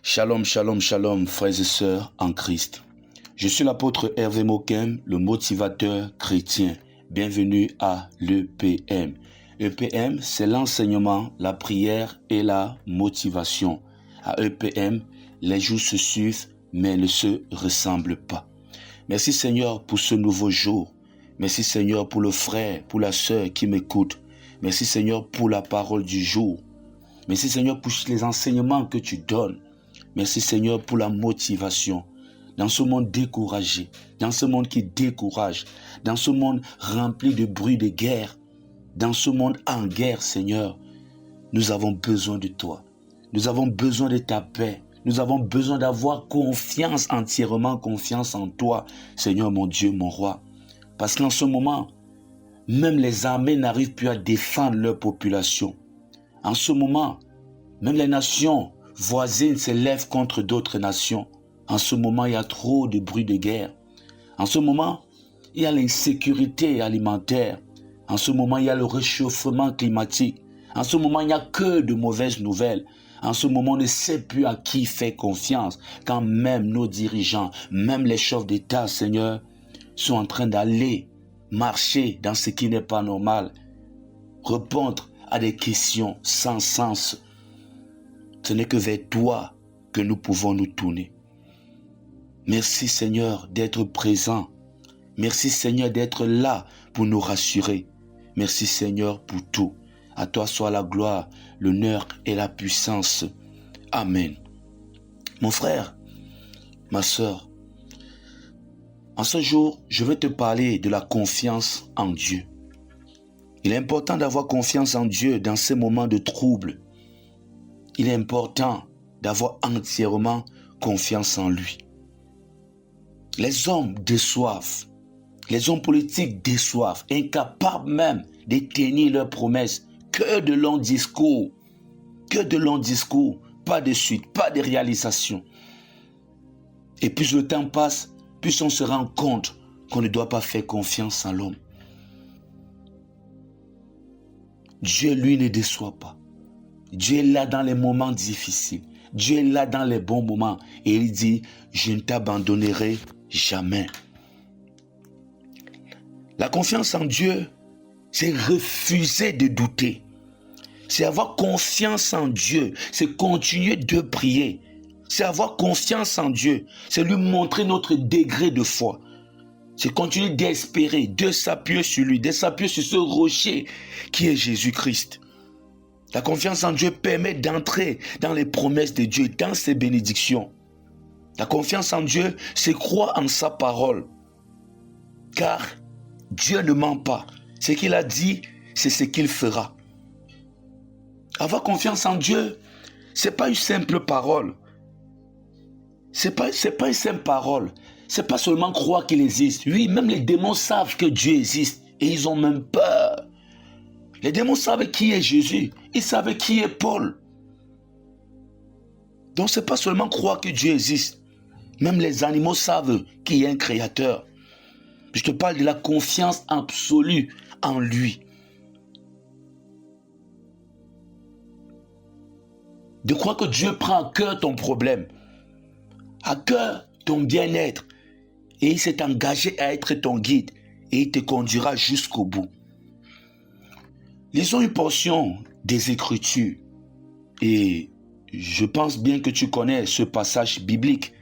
Shalom, shalom, shalom, frères et sœurs en Christ. Je suis l'apôtre Hervé Mokem, le motivateur chrétien. Bienvenue à l'EPM. EPM, c'est l'enseignement, la prière et la motivation. À EPM, les jours se suivent, mais ne se ressemblent pas. Merci Seigneur pour ce nouveau jour. Merci Seigneur pour le frère, pour la sœur qui m'écoute. Merci Seigneur pour la parole du jour. Merci Seigneur pour les enseignements que tu donnes. Merci Seigneur pour la motivation. Dans ce monde découragé, dans ce monde qui décourage, dans ce monde rempli de bruit de guerre, dans ce monde en guerre, Seigneur, nous avons besoin de toi. Nous avons besoin de ta paix. Nous avons besoin d'avoir confiance, entièrement confiance en toi, Seigneur mon Dieu, mon roi. Parce qu'en ce moment, même les armées n'arrivent plus à défendre leur population. En ce moment, même les nations voisines se lèvent contre d'autres nations. En ce moment, il y a trop de bruit de guerre. En ce moment, il y a l'insécurité alimentaire. En ce moment, il y a le réchauffement climatique. En ce moment, il n'y a que de mauvaises nouvelles. En ce moment, on ne sait plus à qui faire confiance. Quand même nos dirigeants, même les chefs d'État, Seigneur, sont en train d'aller marcher dans ce qui n'est pas normal. Répondre à des questions sans sens. Ce n'est que vers toi que nous pouvons nous tourner. Merci Seigneur d'être présent. Merci Seigneur d'être là pour nous rassurer. Merci Seigneur pour tout. À toi soit la gloire, l'honneur et la puissance. Amen. Mon frère, ma sœur, en ce jour, je vais te parler de la confiance en Dieu. Il est important d'avoir confiance en Dieu dans ces moments de trouble. Il est important d'avoir entièrement confiance en lui. Les hommes déçoivent, les hommes politiques déçoivent, incapables même de tenir leurs promesses. Que de longs discours, pas de suite, pas de réalisation. Et plus le temps passe, plus on se rend compte qu'on ne doit pas faire confiance en l'homme. Dieu, lui, ne déçoit pas. Dieu est là dans les moments difficiles. Dieu est là dans les bons moments. Et il dit, je ne t'abandonnerai jamais. La confiance en Dieu, c'est refuser de douter. C'est avoir confiance en Dieu. C'est continuer de prier. C'est avoir confiance en Dieu. C'est lui montrer notre degré de foi. C'est continuer d'espérer, de s'appuyer sur lui, de s'appuyer sur ce rocher qui est Jésus-Christ. La confiance en Dieu permet d'entrer dans les promesses de Dieu, dans ses bénédictions. La confiance en Dieu, c'est croire en sa parole. Car Dieu ne ment pas. Ce qu'il a dit, c'est ce qu'il fera. Avoir confiance en Dieu, ce n'est pas une simple parole. Ce n'est pas une simple parole. Ce n'est pas seulement croire qu'il existe. Oui, même les démons savent que Dieu existe. Et ils ont même peur. Les démons savent qui est Jésus. Ils savent qui est Paul. Donc ce n'est pas seulement croire que Dieu existe. Même les animaux savent qu'il y a un créateur. Je te parle de la confiance absolue en lui. De croire que Dieu prend à cœur ton problème, à cœur ton bien-être, et il s'est engagé à être ton guide, et il te conduira jusqu'au bout. Lisons une portion des Écritures, et je pense bien que tu connais ce passage biblique,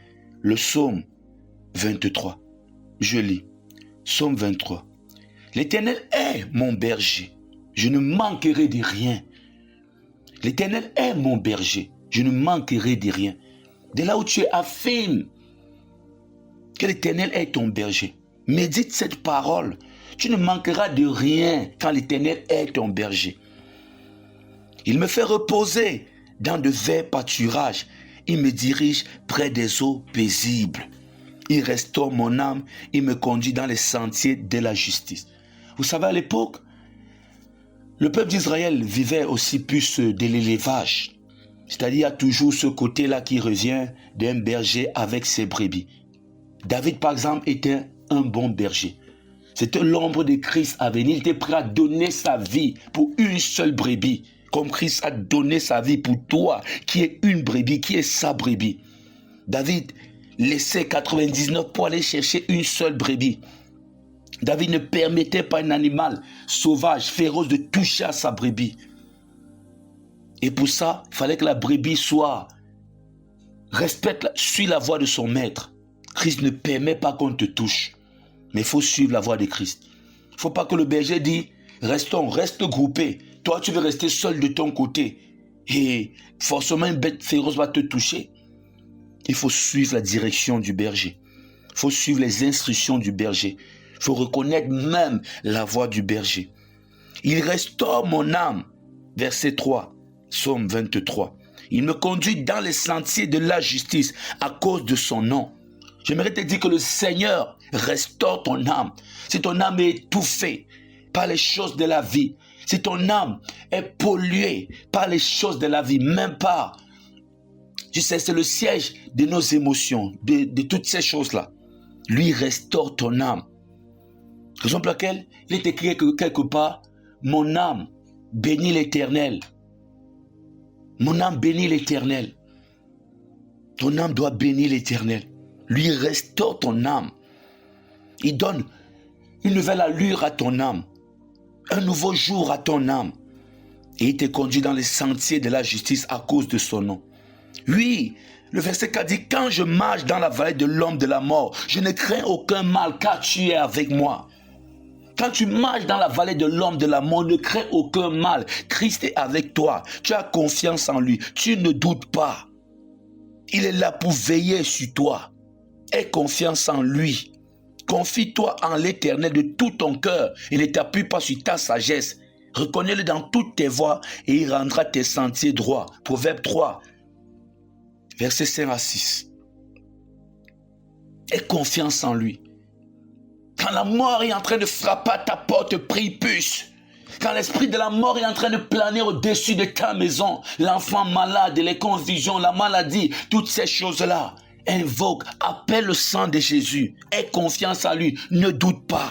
le psaume 23. Je lis, psaume 23. L'Éternel est mon berger, je ne manquerai de rien. L'Éternel est mon berger, je ne manquerai de rien. De là où tu affirmes que l'Éternel est ton berger, médite cette parole. Tu ne manqueras de rien quand l'Éternel est ton berger. Il me fait reposer dans de verts pâturages. Il me dirige près des eaux paisibles. Il restaure mon âme. Il me conduit dans les sentiers de la justice. Vous savez, à l'époque, le peuple d'Israël vivait aussi plus de l'élevage. C'est-à-dire, il y a toujours ce côté-là qui revient d'un berger avec ses brebis. David, par exemple, était un bon berger. C'était l'ombre de Christ à venir. Il était prêt à donner sa vie pour une seule brebis. comme Christ a donné sa vie pour toi, qui est une brebis, qui est sa brebis. David laissait 99 pour aller chercher une seule brebis. David ne permettait pas à un animal sauvage, féroce, de toucher à sa brebis. Et pour ça, il fallait que la brebis suit la voie de son maître. Christ ne permet pas qu'on te touche, mais il faut suivre la voie de Christ. Il ne faut pas que le berger dise, reste groupé. Toi, tu veux rester seul de ton côté. Et forcément, une bête féroce va te toucher. Il faut suivre la direction du berger. Il faut suivre les instructions du berger. Il faut reconnaître même la voix du berger. Il restaure mon âme. Verset 3, Psaume 23. Il me conduit dans les sentiers de la justice à cause de son nom. J'aimerais te dire que le Seigneur restaure ton âme. Si ton âme est étouffée par les choses de la vie, si ton âme est polluée par les choses de la vie, même pas, tu sais, c'est le siège de nos émotions, de toutes ces choses-là. Lui restaure ton âme. Raison pour laquelle il est écrit quelque part, mon âme bénit l'Éternel. Mon âme bénit l'Éternel. Ton âme doit bénir l'Éternel. Lui restaure ton âme. Il donne une nouvelle allure à ton âme. Un nouveau jour à ton âme. Et il te conduit dans les sentiers de la justice à cause de son nom. Oui, le verset 4 dit, quand je marche dans la vallée de l'ombre de la mort, je ne crains aucun mal car tu es avec moi. Quand tu marches dans la vallée de l'ombre de la mort, ne crains aucun mal. Christ est avec toi. Tu as confiance en lui. Tu ne doutes pas. Il est là pour veiller sur toi. Aie confiance en lui. Confie-toi en l'Éternel de tout ton cœur et ne t'appuie pas sur ta sagesse. Reconnais-le dans toutes tes voies et il rendra tes sentiers droits. Proverbe 3, versets 5 à 6. Aie confiance en lui. Quand la mort est en train de frapper à ta porte, prie plus. Quand l'esprit de la mort est en train de planer au-dessus de ta maison, l'enfant malade, les confusions, la maladie, toutes ces choses-là, invoque, appelle le sang de Jésus. Aie confiance en lui, ne doute pas.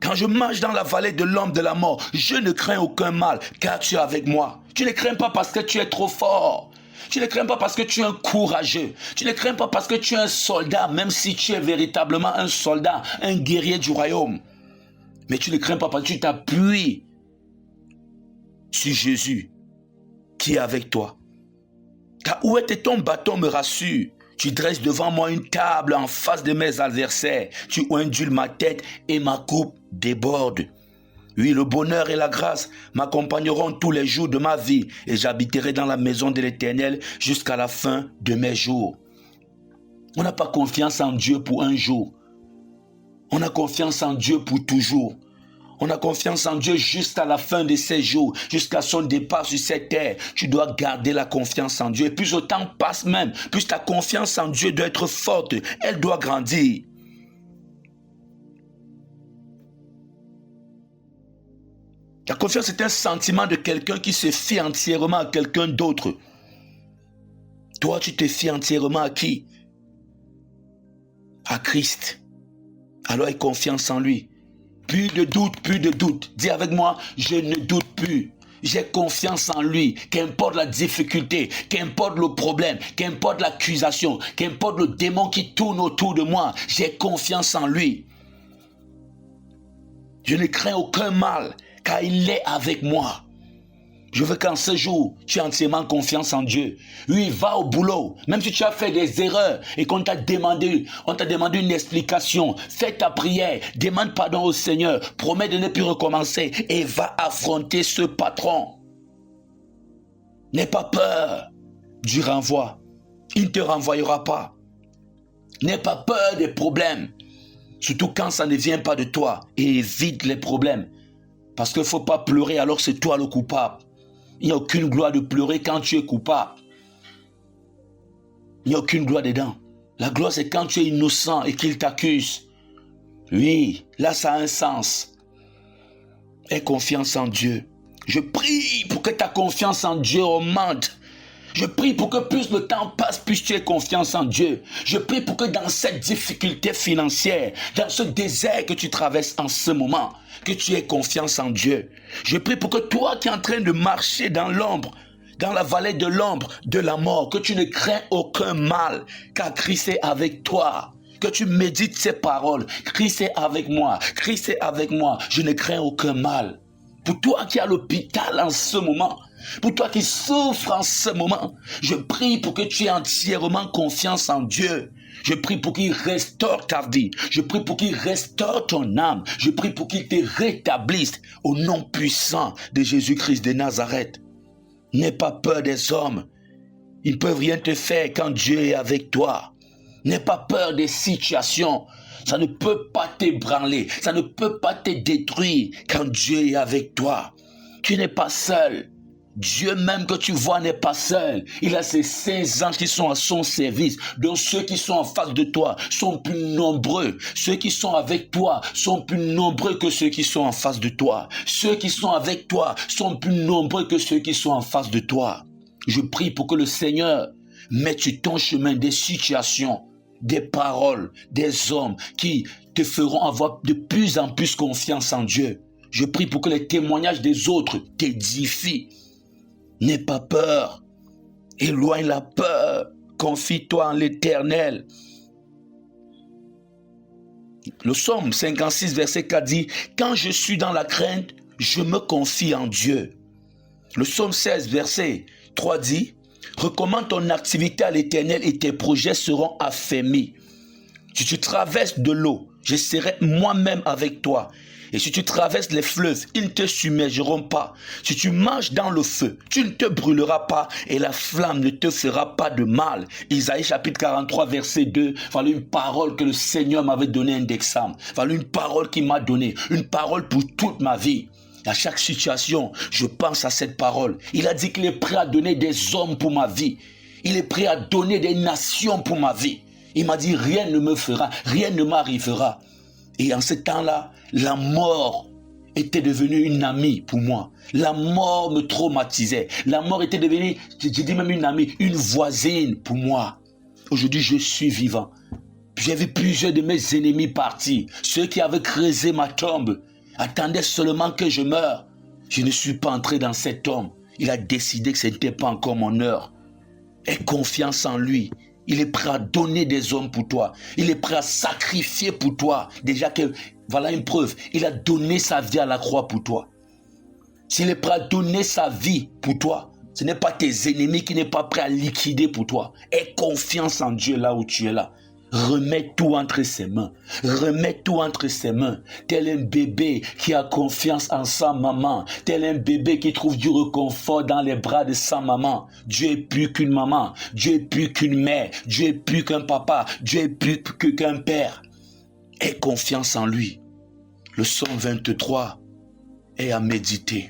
Quand je marche dans la vallée de l'ombre de la mort, je ne crains aucun mal, car tu es avec moi. Tu ne crains pas parce que tu es trop fort. Tu ne crains pas parce que tu es un courageux. Tu ne crains pas parce que tu es un soldat, même si tu es véritablement un soldat, un guerrier du royaume. Mais tu ne crains pas parce que tu t'appuies sur Jésus qui est avec toi. Car où était ton bâton me rassure. Tu dresses devant moi une table en face de mes adversaires. Tu ondules ma tête et ma coupe déborde. Oui, le bonheur et la grâce m'accompagneront tous les jours de ma vie et j'habiterai dans la maison de l'Éternel jusqu'à la fin de mes jours. On n'a pas confiance en Dieu pour un jour. On a confiance en Dieu pour toujours. On a confiance en Dieu jusqu'à la fin de ses jours, jusqu'à son départ sur cette terre. Tu dois garder la confiance en Dieu. Et plus le temps passe même, plus ta confiance en Dieu doit être forte. Elle doit grandir. La confiance est un sentiment de quelqu'un qui se fie entièrement à quelqu'un d'autre. Toi, tu te fies entièrement à qui? À Christ. Alors aie confiance en lui. Plus de doute, plus de doute. Dis avec moi, je ne doute plus. J'ai confiance en lui. Qu'importe la difficulté, qu'importe le problème, qu'importe l'accusation, qu'importe le démon qui tourne autour de moi, j'ai confiance en lui. Je ne crains aucun mal, car il est avec moi. Je veux qu'en ce jour, tu aies entièrement confiance en Dieu. Oui, va au boulot. Même si tu as fait des erreurs et qu'on t'a demandé une explication, fais ta prière, demande pardon au Seigneur, promets de ne plus recommencer et va affronter ce patron. N'aie pas peur du renvoi. Il ne te renvoyera pas. N'aie pas peur des problèmes. Surtout quand ça ne vient pas de toi. Et évite les problèmes. Parce qu'il ne faut pas pleurer alors que c'est toi le coupable. Il n'y a aucune gloire de pleurer quand tu es coupable. Il n'y a aucune gloire dedans. La gloire, c'est quand tu es innocent et qu'il t'accuse. Oui, là, ça a un sens. Aie confiance en Dieu. Je prie pour que ta confiance en Dieu augmente. Je prie pour que plus le temps passe, plus tu aies confiance en Dieu. Je prie pour que dans cette difficulté financière, dans ce désert que tu traverses en ce moment, que tu aies confiance en Dieu. Je prie pour que toi qui es en train de marcher dans l'ombre, dans la vallée de l'ombre de la mort, que tu ne crains aucun mal, car Christ est avec toi. Que tu médites ces paroles. Christ est avec moi. Christ est avec moi. Je ne crains aucun mal. Pour toi qui es à l'hôpital en ce moment, pour toi qui souffres en ce moment, je prie pour que tu aies entièrement confiance en Dieu. Je prie pour qu'il restaure ta vie. Je prie pour qu'il restaure ton âme. Je prie pour qu'il te rétablisse au nom puissant de Jésus-Christ de Nazareth. N'aie pas peur des hommes. Ils ne peuvent rien te faire quand Dieu est avec toi. N'aie pas peur des situations. Ça ne peut pas t'ébranler. Ça ne peut pas te détruire quand Dieu est avec toi. Tu n'es pas seul. Dieu même que tu vois n'est pas seul. Il a ses saints anges qui sont à son service. Donc ceux qui sont en face de toi sont plus nombreux. Ceux qui sont avec toi sont plus nombreux que ceux qui sont en face de toi. Ceux qui sont avec toi sont plus nombreux que ceux qui sont en face de toi. Je prie pour que le Seigneur mette sur ton chemin des situations, des paroles, des hommes qui te feront avoir de plus en plus confiance en Dieu. Je prie pour que les témoignages des autres t'édifient. N'aie pas peur. Éloigne la peur. Confie-toi en l'Éternel. Le psaume 56, verset 4 dit « Quand je suis dans la crainte, je me confie en Dieu. » Le psaume 16, verset 3 dit « Recommande ton activité à l'Éternel et tes projets seront affermis. Si tu traverses de l'eau, je serai moi-même avec toi. Et si tu traverses les fleuves, ils ne te submergeront pas. Si tu marches dans le feu, tu ne te brûleras pas et la flamme ne te fera pas de mal. » Isaïe chapitre 43, verset 2. Voilà une parole que le Seigneur m'avait donnée indexable. Voilà une parole qu'il m'a donnée. Une parole pour toute ma vie. À chaque situation, je pense à cette parole. Il a dit qu'il est prêt à donner des hommes pour ma vie. Il est prêt à donner des nations pour ma vie. Il m'a dit, rien ne me fera, rien ne m'arrivera. Et en ce temps-là, la mort était devenue une amie pour moi. La mort me traumatisait. La mort était devenue, je dis même une amie, une voisine pour moi. Aujourd'hui, je suis vivant. J'ai vu plusieurs de mes ennemis partir. Ceux qui avaient creusé ma tombe attendaient seulement que je meure. Je ne suis pas entré dans cet homme. Il a décidé que ce n'était pas encore mon heure. Aie confiance en lui. Il est prêt à donner des hommes pour toi. Il est prêt à sacrifier pour toi. Déjà que, voilà une preuve. Il a donné sa vie à la croix pour toi. S'il est prêt à donner sa vie pour toi, ce n'est pas tes ennemis qui n'est pas prêt à liquider pour toi. Aie confiance en Dieu là où tu es là. Remets tout entre ses mains. Remets tout entre ses mains. Tel un bébé qui a confiance en sa maman. Tel un bébé qui trouve du réconfort dans les bras de sa maman. Dieu est plus qu'une maman. Dieu est plus qu'une mère. Dieu est plus qu'un papa. Dieu est plus qu'un père. Aie confiance en lui. Le psaume 23 est à méditer.